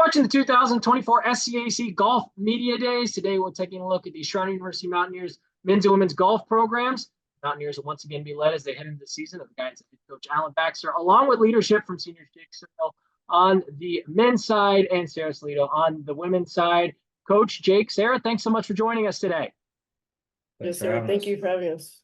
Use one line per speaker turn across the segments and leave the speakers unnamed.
Watching the 2024 SCAC Golf Media Days. Today, we're taking a look at the Schreiner University Mountaineers men's and women's golf programs. Mountaineers will once again be led as they head into the season of the guidance of head coach Alan Baxter, along with leadership from seniors Jake Sitterle on the men's side and Sara Salido on the women's side. Coach, Jake, Sara, thanks so much for joining us today.
Yes, sir. Thank you for having us.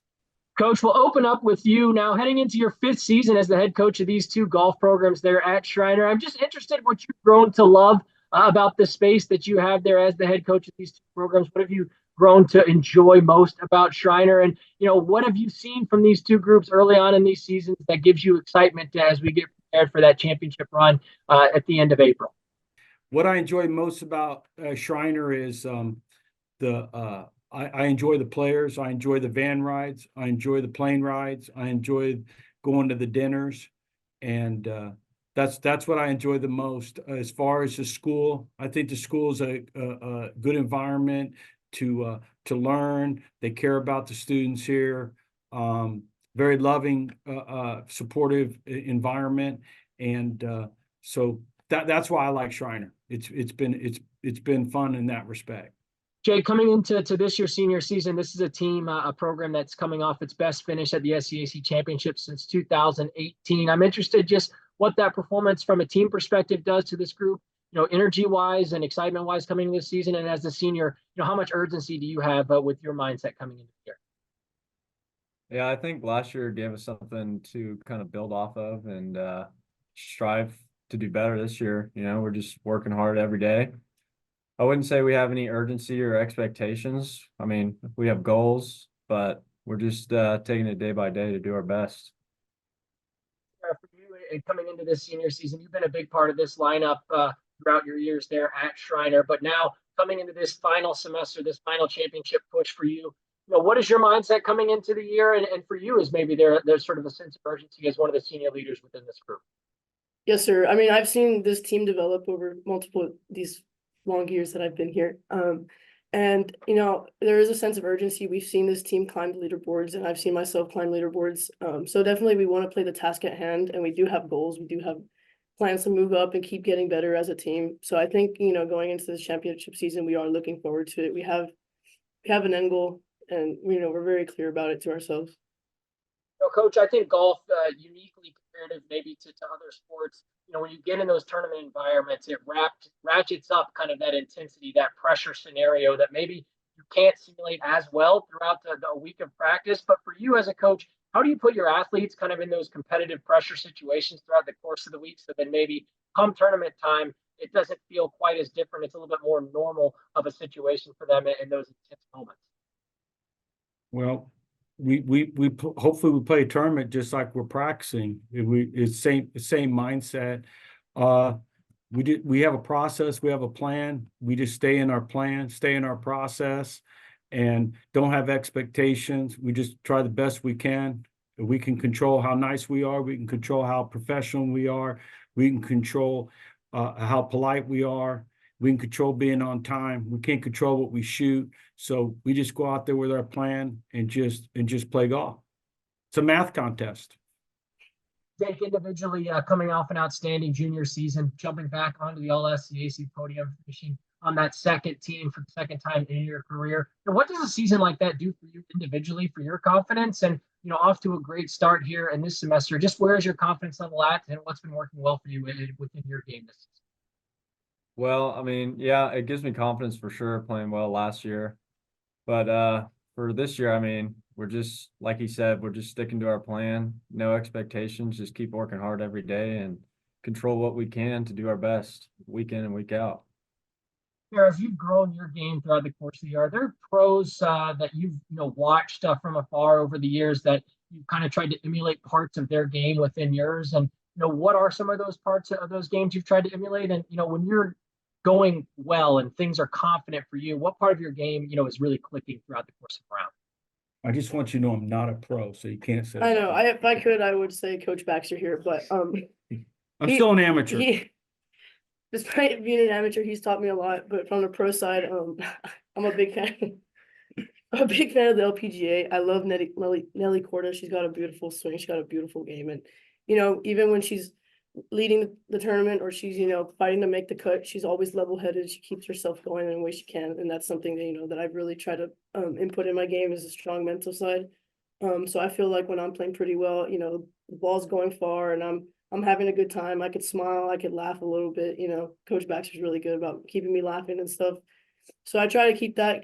Coach, we'll open up with you now, heading into your fifth season as the head coach of these two golf programs there at Schreiner. I'm just interested in what you've grown to love about the space that you have there as the head coach of these two programs. What have you grown to enjoy most about Schreiner? And, what have you seen from these two groups early on in these seasons that gives you excitement as we get prepared for that championship run at the end of April?
What I enjoy most about Schreiner is I enjoy the players. I enjoy the van rides. I enjoy the plane rides. I enjoy going to the dinners. And that's what I enjoy the most. As far as the school, I think the school is a good environment to learn. They care about the students here. Very loving, supportive environment. And so that's why I like Schreiner. It's been fun in that respect.
Jay, coming into this year's senior season, this is a team, a program that's coming off its best finish at the SCAC championship since 2018. I'm interested just what that performance from a team perspective does to this group, energy-wise and excitement-wise coming into this season. And as a senior, how much urgency do you have with your mindset coming into the year?
Yeah, I think last year gave us something to kind of build off of and strive to do better this year. We're just working hard every day. I wouldn't say we have any urgency or expectations. I mean, we have goals, but we're just taking it day by day to do our best.
For you, and coming into this senior season, you've been a big part of this lineup throughout your years there at Schreiner. But now coming into this final semester, this final championship push for you, what is your mindset coming into the year? And for you, is maybe there's sort of a sense of urgency as one of the senior leaders within this group?
Yes, sir. I mean, I've seen this team develop over these long years that I've been here. And there is a sense of urgency. We've seen this team climb the leaderboards, and I've seen myself climb leaderboards. So definitely we want to play the task at hand, and we do have goals. We do have plans to move up and keep getting better as a team. So I think, going into this championship season, we are looking forward to it. We have an end goal, and we're very clear about it to ourselves.
Coach, I think golf uniquely comparative maybe to other sports, when you get in those tournament environments, it ratchets up kind of that intensity, that pressure scenario that maybe you can't simulate as well throughout the week of practice. But for you as a coach, how do you put your athletes kind of in those competitive pressure situations throughout the course of the week so then maybe come tournament time, it doesn't feel quite as different? It's a little bit more normal of a situation for them in those intense moments.
Well, we hopefully we play a tournament just like we're practicing. It's same mindset. We have a process, we have a plan. We just stay in our plan, stay in our process, and don't have expectations. We just try the best we can. We can control how nice we are. We can control how professional we are. We can control how polite we are. We can control being on time. We can't control what we shoot. So we just go out there with our plan and just play golf. It's a math contest.
Jake, individually coming off an outstanding junior season, jumping back onto the All-SCAC podium, finishing on that second team for the second time in your career. What does a season like that do for you individually, for your confidence? And, off to a great start here in this semester, just where is your confidence level at and what's been working well for you within your game this season?
Well, I mean, yeah, it gives me confidence for sure playing well last year. But for this year, I mean, we're just, like he said, we're just sticking to our plan. No expectations, just keep working hard every day and control what we can to do our best week in and week out.
As you've grown your game throughout the course of the year, are there pros that you've watched from afar over the years that you've kind of tried to emulate parts of their game within yours? And what are some of those parts of those games you've tried to emulate? And when you're going well and things are confident for you, what part of your game is really clicking throughout the course of the round?
I just want you to know I'm not a pro, so you can't say.
I know. If I could, I would say Coach Baxter here, but
I'm still an amateur.
Despite being an amateur, he's taught me a lot. But from the pro side, I'm a big fan. I'm a big fan of the LPGA. I love Nelly Korda. She's got a beautiful swing. She's got a beautiful game, and even when she's leading the tournament or she's, fighting to make the cut, she's always level-headed. She keeps herself going in the way she can. And that's something that, that I've really tried to input in my game is a strong mental side. So I feel like when I'm playing pretty well, the ball's going far and I'm having a good time. I could smile, I could laugh a little bit. Coach Baxter's really good about keeping me laughing and stuff. So I try to keep a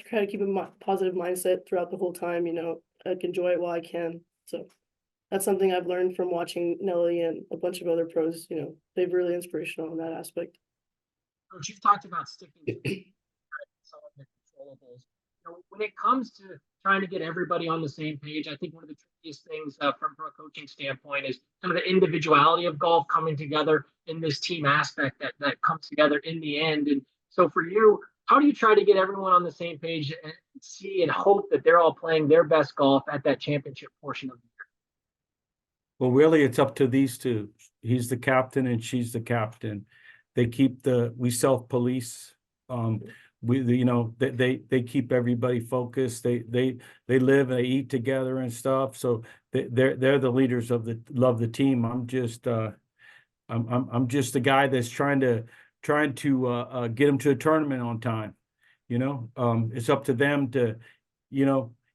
positive mindset throughout the whole time. I can enjoy it while I can. So that's something I've learned from watching Nelly and a bunch of other pros. They're really inspirational in that aspect.
Coach, you've talked about sticking to some of the controllables. When it comes to trying to get everybody on the same page, I think one of the trickiest things from a coaching standpoint is kind of the individuality of golf coming together in this team aspect that comes together in the end. And so for you, how do you try to get everyone on the same page and see and hope that they're all playing their best golf at that championship portion of the year?
Well, really, it's up to these two. He's the captain and she's the captain. We self-police. They keep everybody focused. They live and they eat together and stuff. So they're the leaders of the team. I'm just the guy that's trying to get them to a tournament on time. It's up to them to,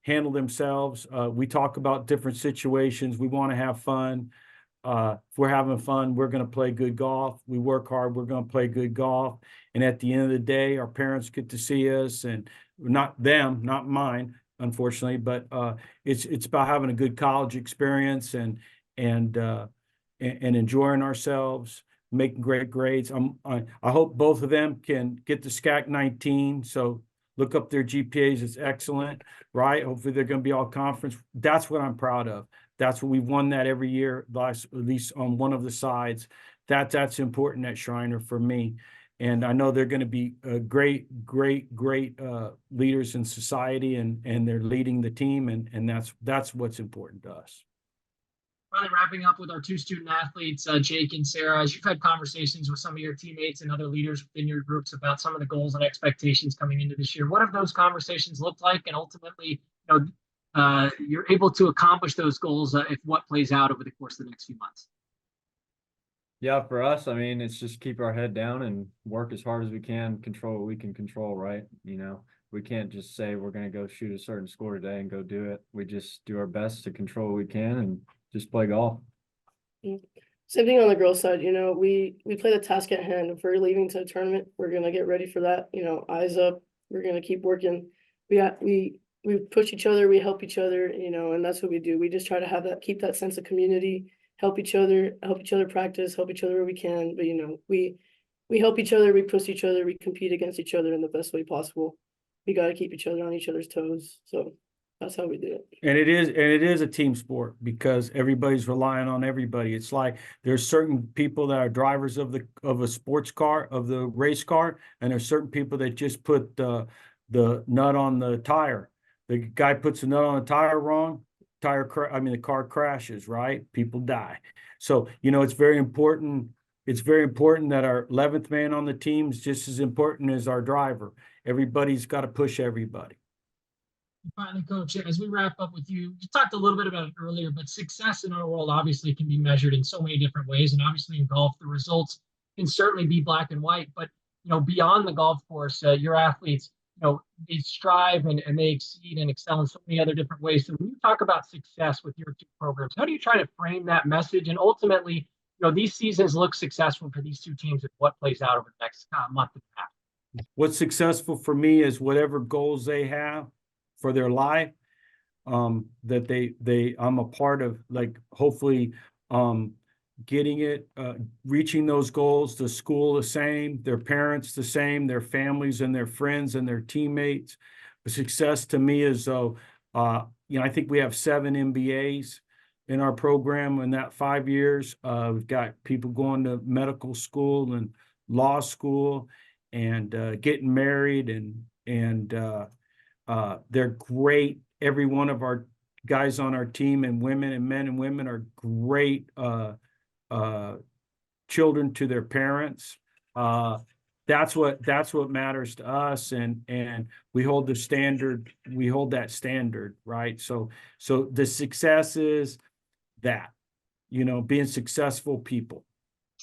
handle themselves. We talk about different situations. We want to have fun. If we're having fun, we're going to play good golf. We work hard, we're going to play good golf. And at the end of the day, our parents get to see us, and not them, not mine, unfortunately, but it's about having a good college experience and enjoying ourselves, making great grades. I hope both of them can get the SCAC 19. So look up their GPAs. It's excellent, right? Hopefully they're going to be all conference. That's what I'm proud of. That's what we've won that every year, at least on one of the sides. That's important at Schreiner for me. And I know they're going to be great leaders in society, and they're leading the team, and that's what's important to us.
Finally, wrapping up with our two student athletes, Jake and Sara, as you've had conversations with some of your teammates and other leaders within your groups about some of the goals and expectations coming into this year, what have those conversations looked like? And ultimately, you're able to accomplish those goals if what plays out over the course of the next few months?
Yeah, for us, it's just keep our head down and work as hard as we can, control what we can control, right? We can't just say we're going to go shoot a certain score today and go do it. We just do our best to control what we can and just play golf.
Same thing on the girls' side. We play the task at hand. If we're leaving to a tournament, we're going to get ready for that. Eyes up. We're going to keep working. We push each other, we help each other, and that's what we do. We just try to keep that sense of community, help each other practice, help each other where we can. But, we help each other, we push each other, we compete against each other in the best way possible. We got to keep each other on each other's toes. So that's how we do it.
And it is a team sport because everybody's relying on everybody. It's like there's certain people that are drivers of a sports car, of the race car, and there's certain people that just put the nut on the tire. The guy puts the nut on the tire wrong, the car crashes, right? People die. So, it's very important. It's very important that our 11th man on the team is just as important as our driver. Everybody's got to push everybody.
Finally, Coach, as we wrap up with you, you talked a little bit about it earlier, but success in our world obviously can be measured in so many different ways. And obviously in golf, the results can certainly be black and white, but, beyond the golf course, your athletes, they strive and they exceed and excel in so many other different ways. So when you talk about success with your two programs, how do you try to frame that message? And ultimately, these seasons look successful for these two teams and what plays out over the next month and a half.
What's successful for me is whatever goals they have for their life, that I'm a part of, like, hopefully getting it, reaching those goals, the school the same, their parents the same, their families and their friends and their teammates. The success to me is though, I think we have 7 MBAs in our program in that 5 years. We've got people going to medical school and law school and getting married, and they're great. Every one of our guys on our team, and women and men and women, are great children to their parents. That's what matters to us, and we hold the standard. We hold that standard, right? So the success is that, being successful people.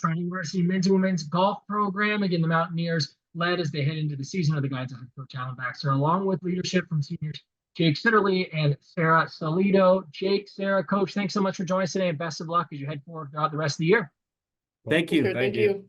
Schreiner University men's and women's golf program. Again, the Mountaineers led as they head into the season of the guides of head coach Alan Baxter, along with leadership from seniors Jake Sitterle and Sara Salido. Jake, Sara, coach, thanks so much for joining us today, and best of luck as you head forward throughout the rest of the year.
Thank you.
Sure, thank you.